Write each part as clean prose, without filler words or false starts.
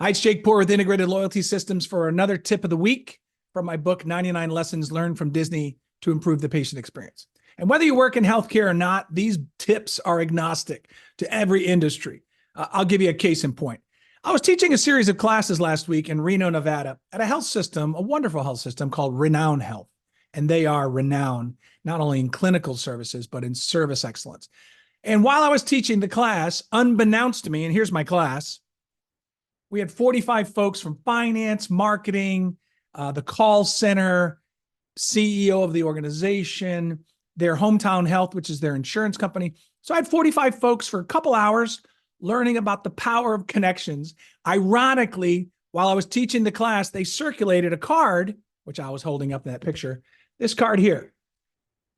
Hi, it's Jake Poor with Integrated Loyalty Systems for another tip of the week from my book, 99 Lessons Learned from Disney to Improve the Patient Experience. And whether you work in healthcare or not, these tips are agnostic to every industry. I'll give you a case in point. I was teaching a series of classes last week in Reno, Nevada, at a health system, a wonderful health system called Renown Health. And they are renowned not only in clinical services, but in service excellence. And while I was teaching the class, unbeknownst to me, and here's my class, we had 45 folks from finance, marketing, the call center, CEO of the organization, their Hometown Health, which is their insurance company. So I had 45 folks for a couple hours learning about the power of connections. Ironically, while I was teaching the class, they circulated a card, which I was holding up in that picture, this card here.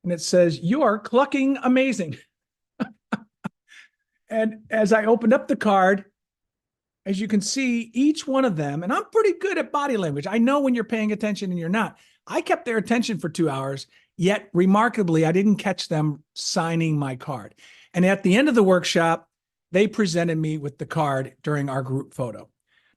And it says, "You're clucking amazing." And as I opened up the card, as you can see, each one of them, and I'm pretty good at body language. I know when you're paying attention and you're not. I kept their attention for 2 hours, yet remarkably, I didn't catch them signing my card. And at the end of the workshop, they presented me with the card during our group photo.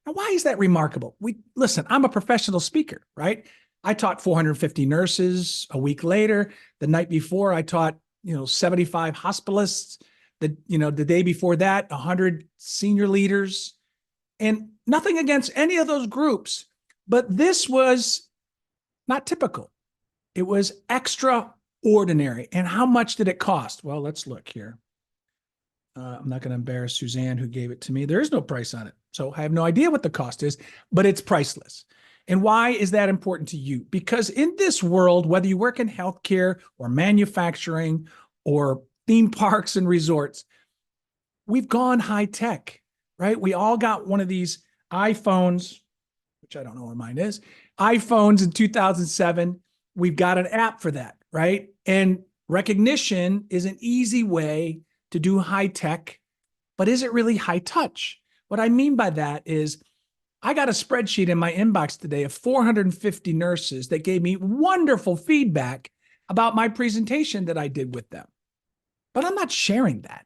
Now, why is that remarkable? Listen, I'm a professional speaker, right? I taught 450 nurses a week later. The night before, I taught 75 hospitalists. The day before that, 100 senior leaders. And nothing against any of those groups, but this was not typical. It was extraordinary. And how much did it cost? Well, let's look here. I'm not going to embarrass Suzanne, who gave it to me. There is no price on it. So I have no idea what the cost is, but it's priceless. And why is that important to you? Because in this world, whether you work in healthcare or manufacturing or theme parks and resorts, we've gone high tech. Right? We all got one of these iPhones, which I don't know where mine is, iPhones in 2007. We've got an app for that, right? And recognition is an easy way to do high tech, but is it really high touch? What I mean by that is I got a spreadsheet in my inbox today of 450 nurses that gave me wonderful feedback about my presentation that I did with them. But I'm not sharing that.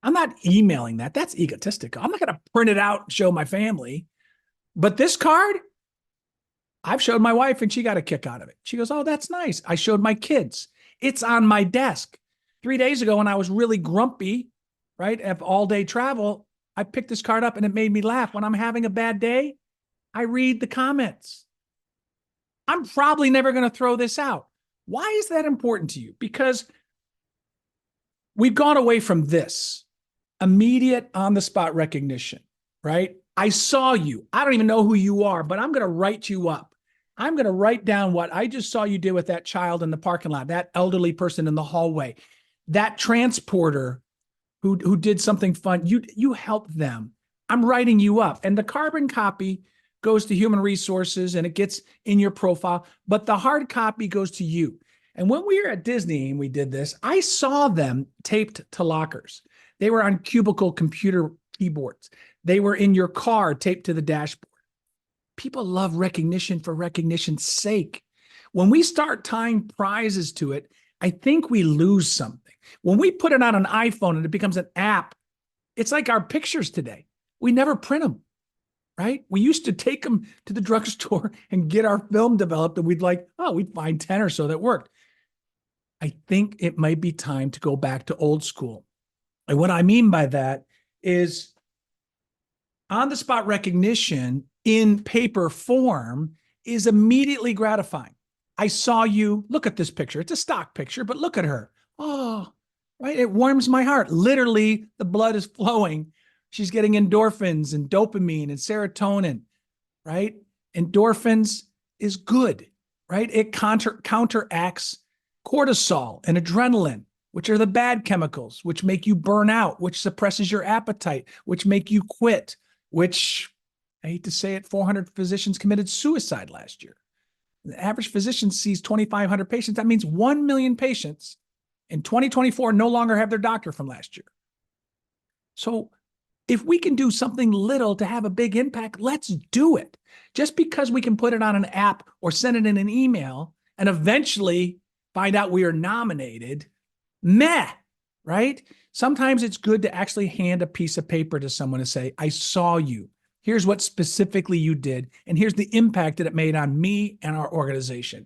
I'm not emailing that. That's egotistical. I'm not going to print it out and show my family. But this card, I've showed my wife and she got a kick out of it. She goes, "Oh, that's nice." I showed my kids. It's on my desk. 3 days ago when I was really grumpy, right, of all day travel, I picked this card up and it made me laugh. When I'm having a bad day, I read the comments. I'm probably never going to throw this out. Why is that important to you? Because we've gone away from this. Immediate on-the-spot recognition, right? I saw you. I don't even know who you are, but I'm going to write you up. I'm going to write down what I just saw you do with that child in the parking lot, that elderly person in the hallway, that transporter who did something fun. You helped them. I'm writing you up. And the carbon copy goes to human resources and it gets in your profile, but the hard copy goes to you. And when we were at Disney and we did this, I saw them taped to lockers. They were on cubicle computer keyboards. They were in your car taped to the dashboard. People love recognition for recognition's sake. When we start tying prizes to it, I think we lose something. When we put it on an iPhone and it becomes an app, it's like our pictures today. We never print them, right? We used to take them to the drugstore and get our film developed and we'd find 10 or so that worked. I think it might be time to go back to old school. And what I mean by that is on-the-spot recognition in paper form is immediately gratifying. I saw you. Look at this picture. It's a stock picture, but look at her. Oh, right. It warms my heart. Literally, the blood is flowing. She's getting endorphins and dopamine and serotonin, right? Endorphins is good, right? It counteracts cortisol and adrenaline, which are the bad chemicals, which make you burn out, which suppresses your appetite, which make you quit, which, I hate to say it, 400 physicians committed suicide last year. The average physician sees 2,500 patients. That means 1 million patients in 2024 no longer have their doctor from last year. So if we can do something little to have a big impact, let's do it. Just because we can put it on an app or send it in an email and eventually find out we are nominated, right? Sometimes it's good to actually hand a piece of paper to someone and say, "I saw you. Here's what specifically you did. And here's the impact that it made on me and our organization.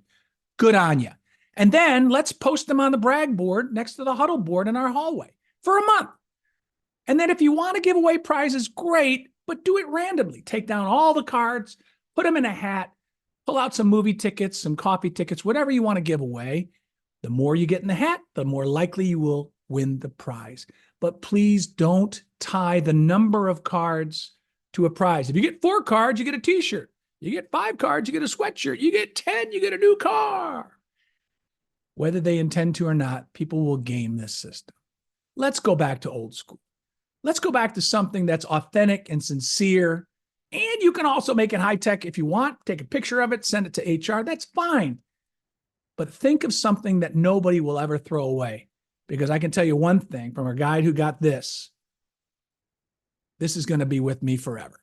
Good on you. And then let's post them on the brag board next to the huddle board in our hallway for a month. And then if you want to give away prizes, great, but do it randomly. Take down all the cards, put them in a hat, pull out some movie tickets, some coffee tickets, whatever you want to give away. The more you get in the hat, the more likely you will win the prize. But please don't tie the number of cards to a prize. If you get 4 cards, you get a t-shirt. You get 5 cards, you get a sweatshirt. You get 10, you get a new car. Whether they intend to or not, people will game this system. Let's go back to old school. Let's go back to something that's authentic and sincere. And you can also make it high tech if you want. Take a picture of it, send it to HR. That's fine. But think of something that nobody will ever throw away. Because I can tell you one thing from a guy who got this. This is going to be with me forever.